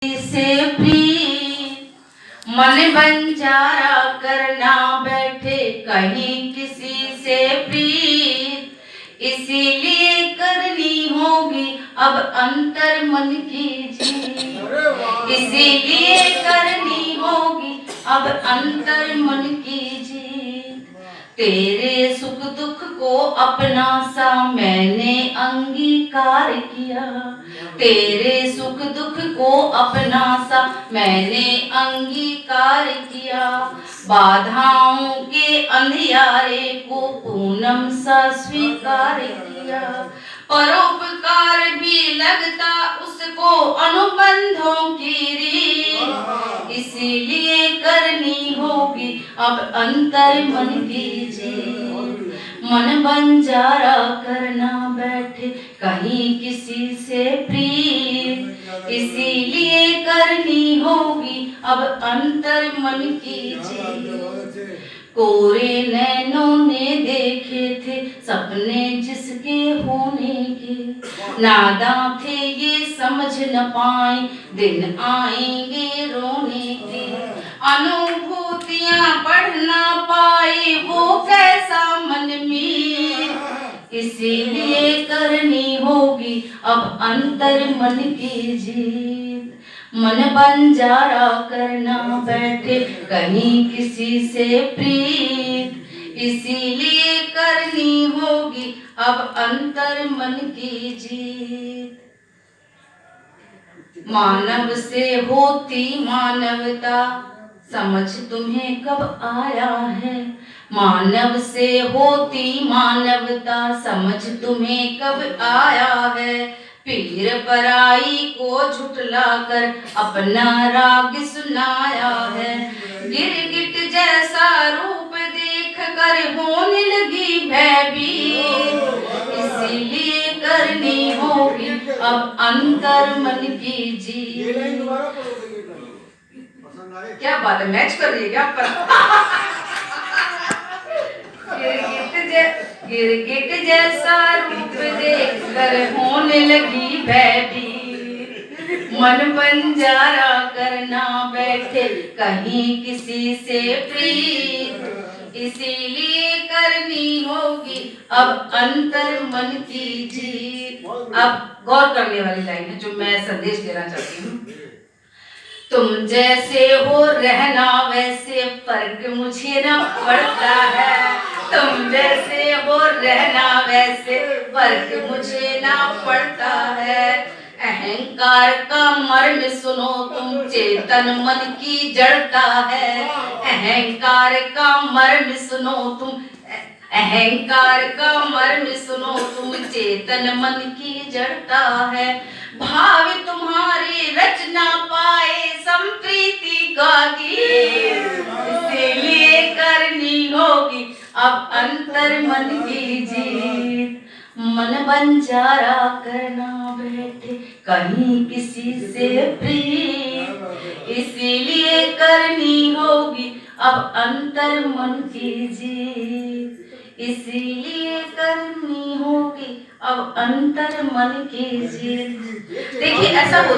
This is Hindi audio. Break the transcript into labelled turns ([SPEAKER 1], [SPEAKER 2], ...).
[SPEAKER 1] से प्रीत मन बंजारा करना बैठे कहीं किसी से प्रीत, इसीलिए करनी होगी अब अंतर मन की जीत, इसीलिए करनी होगी अब अंतर मन की जीत। तेरे सुख दुख को अपना सा मैंने अंगीकार किया, तेरे सुख दुख को अपना सा मैंने अंगीकार किया। बाधाओं के अंधियारे को पूनम सा स्वीकार किया, परोपकार भी लगता उसको अनुबंधों की रीत, इसीलिए करनी होगी अब अंतर मन की जीत। मन बंजारा करना बैठे कहीं किसी से प्रीत, इसीलिए करनी होगी अब अंतर मन की जीत। कोरे नैनों ने देखे थे सपने जिसके होने के, नादां थे ये समझ न पाए दिन आएंगे रोने के। अनुभूतियां पढ़ ना पाए वो कैसा मन में, इसीलिए करनी होगी अब अंतर मन की जीत। मन बंजारा करना बैठे कहीं किसी से प्रीत, इसीलिए करनी होगी अब अंतर मन की जीत। मानव से होती मानवता समझ तुम्हें कब आया है, मानव से होती मानवता समझ तुम्हें कब आया है। पीर पराई को झुठलाकर अपना राग सुनाया है, गिरगिट जैसा रूप देख कर होने लगी भयभीत, इसीलिए करनी होगी अब अंतर मन की जीत। क्या बात है, मैच कर रही है क्या आप? गिरगिट जैसा रूप देख कर होने लगी भयभीत, मन बंजारा करना बैठे कहीं किसी से प्रीत, इसीलिए करनी होगी अब अंतर मन की जीत। अब गौर करने वाली लाइन है जो मैं संदेश देना चाहती हूँ। तुम जैसे हो रहना वैसे फर्क मुझे न पड़ता है, तुम जैसे हो रहना वैसे फर्क मुझे ना पड़ता है। अहंकार का मर्म सुनो तुम चेतन मन की जड़ता है, अहंकार का मर्म सुनो तुम, अहंकार का मर्म सुनो तुम चेतन मन की जड़ता है। भाव तुम्हारे रच ना पाए संप्रीति का गीत, इसीलिए करनी होगी अब अंतर मन की जीत। मन बंजारा करना बैठे कहीं किसी से प्रीत, इसीलिए करनी होगी अब अंतर मन की जीत, इसीलिए करनी होगी अब अंतर मन की जीत। देखिए ऐसा होता